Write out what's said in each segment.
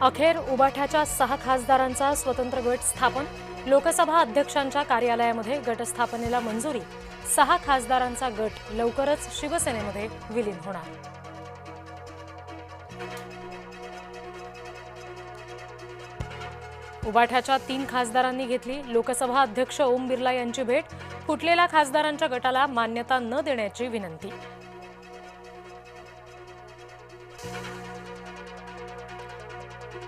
अखेर उबाठाच्या 6 खासदारांचा स्वतंत्र गट स्थापन. लोकसभा अध्यक्षांच्या कार्यालयामध्ये गटस्थापनेला मंजुरी. 6 खासदारांचा गट लवकरच शिवसेनेमध्ये विलीन होणार. उबाठाच्या 3 खासदारांनी घेतली लोकसभा अध्यक्ष ओम बिर्ला यांची भेट. फुटलेल्या खासदारांच्या गटाला मान्यता न देण्याची विनंती.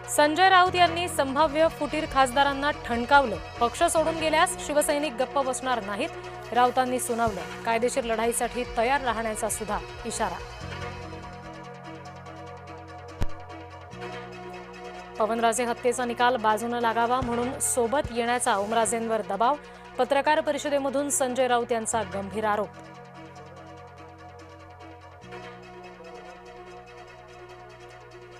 संजय राऊत यांनी संभाव्य फुटीर खासदारांना ठणकावलं. पक्ष सोडून गेल्यास शिवसैनिक गप्प बसणार नाहीत. राऊतांनी सुनावलं. कायदेशीर लढाईसाठी तयार राहण्याचा सुद्धा इशारा. पवनराजे हत्येचा निकाल बाजूने लागावा म्हणून सोबत येण्याचा ओमराजेंवर दबाव. पत्रकार परिषदेमधून संजय राऊत यांचा गंभीर आरोप.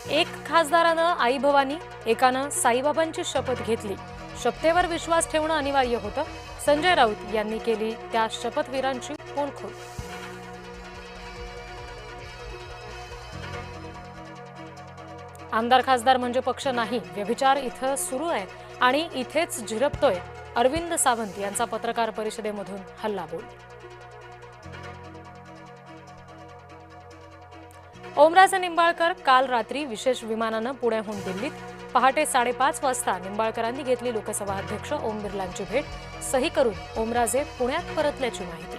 एक खासदारानं आई भवानी, एकानं साईबाबांची शपथ घेतली. शपथेवर विश्वास ठेवणं अनिवार्य होतं. संजय राऊत यांनी केली त्या शपथवीरांची पोलखोल. आमदार खासदार म्हणजे पक्ष नाही. व्यभिचार इथं सुरू आहे आणि इथेच झिरपतोय. अरविंद सावंत यांचा पत्रकार परिषदेमधून हल्लाबोल. ओमराजे निंबाळकर काल रात्री विशेष विमानानं पुण्याहून दिल्लीत. पहाटे 5:30 वाजता निंबाळकरांनी घेतली लोकसभा अध्यक्ष ओम बिर्लांची भेट. सही करून ओमराजे पुण्यात परतल्याची माहिती.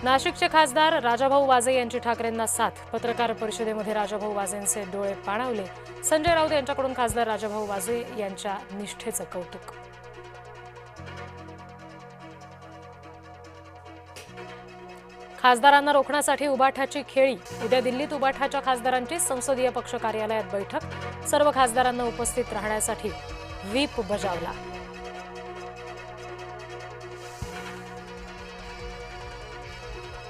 नाशिकचे खासदार राजाभाऊ वाजे यांची ठाकरेंना साथ. पत्रकार परिषदेमध्ये राजाभाऊ वाजेंचे डोळे पाणावले. संजय राऊत यांच्याकडून खासदार राजाभाऊ वाजे यांच्या निष्ठेचं कौतुक. खासदारांना रोखण्यासाठी उबाठाची खेळी. उद्या दिल्लीत उबाठाच्या खासदारांची संसदीय पक्ष कार्यालयात बैठक. सर्व खासदारांना उपस्थित राहण्यासाठी व्हीप बजावला.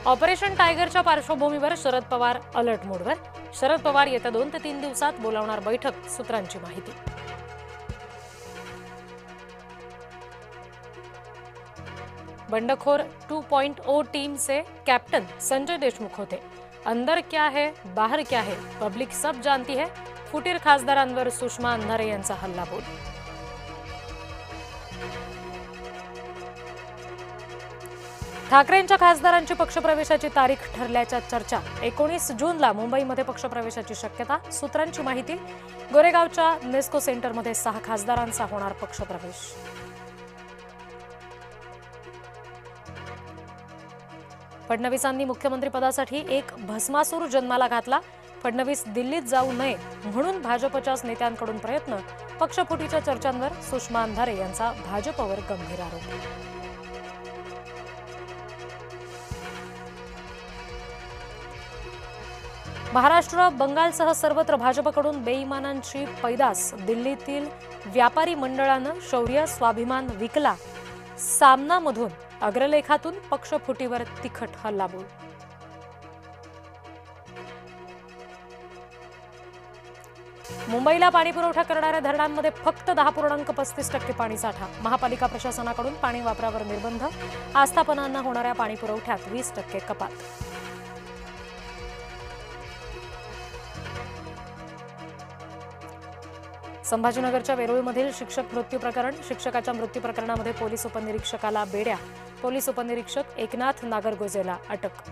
ऑपरेशन टायगरच्या पार्श्वभूमीवर शरद पवार अलर्ट मोडवर. शरद पवार येत्या 2 ते 3 दिवसात बोलावणार बैठक. सूत्रांची माहिती. बंडखोर 2.0 टीम से कैप्टन संजय देशमुख होते. अंदर क्या है बाहर क्या है पब्लिक सब जानती है. फुटीर खासदारांवर सुषमा अंधारे यांचा हल्लाबोल. ठाकरेंच्या खासदारांची पक्षप्रवेशाची तारीख ठरल्याच्या चर्चा. 19 जूनला मुंबईमध्ये पक्षप्रवेशाची शक्यता. सूत्रांची माहिती. गोरेगावच्या नेस्को सेंटरमध्ये 6 खासदारांचा होणार पक्षप्रवेश. फडणवीसांनी मुख्यमंत्रीपदासाठी एक भस्मासूर जन्माला घातला. फडणवीस दिल्लीत जाऊ नये म्हणून भाजपच्याच नेत्यांकडून प्रयत्न. पक्षफुटीच्या चर्चांवर सुषमा अंधारे यांचा भाजपवर गंभीर आरोप. महाराष्ट्र बंगालसह सर्वत्र भाजपकडून बेईमानांची पैदास. दिल्लीतील व्यापारी मंडळानं शौर्य स्वाभिमान विकला. सामनामधून अग्रलेखातून पक्षफुटीवर तिखट हल्लाबोल. मुंबईला पाणीपुरवठा करणाऱ्या धरणांमध्ये फक्त 10.35% पाणीसाठा. महापालिका प्रशासनाकडून पाणी वापरावर निर्बंध. आस्थापनांना होणाऱ्या पाणीपुरवठ्यात 20% कपात. संभाजीनगरच्या वेरूळमधील शिक्षक मृत्यू प्रकरण. शिक्षकाच्या मृत्यू प्रकरणामध्ये पोलीस उपनिरीक्षकाला बेड्या. पोलीस उपनिरीक्षक एकनाथ नागरगोजेला अटक.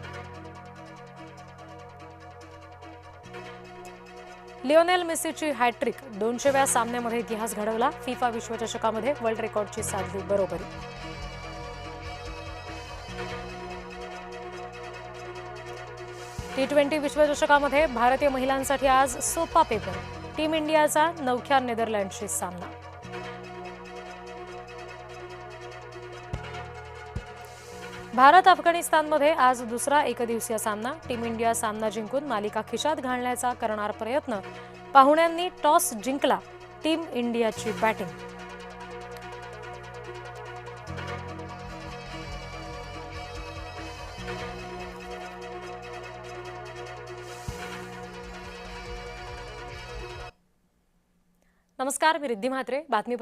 Lionel मेसीची hat trick. 200व्या सामन्यामध्ये इतिहास घडवला. फिफा विश्वचषकामध्ये वर्ल्ड रेकॉर्डची साधली बरोबरी. T20 विश्वचषकामध्ये भारतीय महिलांसाठी आज सोपा पेपर. टीम इंडियाचा नवख्या नेदरलँडशी सामना. भारत अफगाणिस्तानमध्ये आज दुसरा एकदिवसीय सामना. टीम इंडिया सामना जिंकून मालिका खिशात घालण्याचा करणार प्रयत्न. पाहुण्यांनी टॉस जिंकला. टीम इंडियाची बॅटिंग. नमस्कार, मी रिद्धी म्हात्रे. बातमीपत्र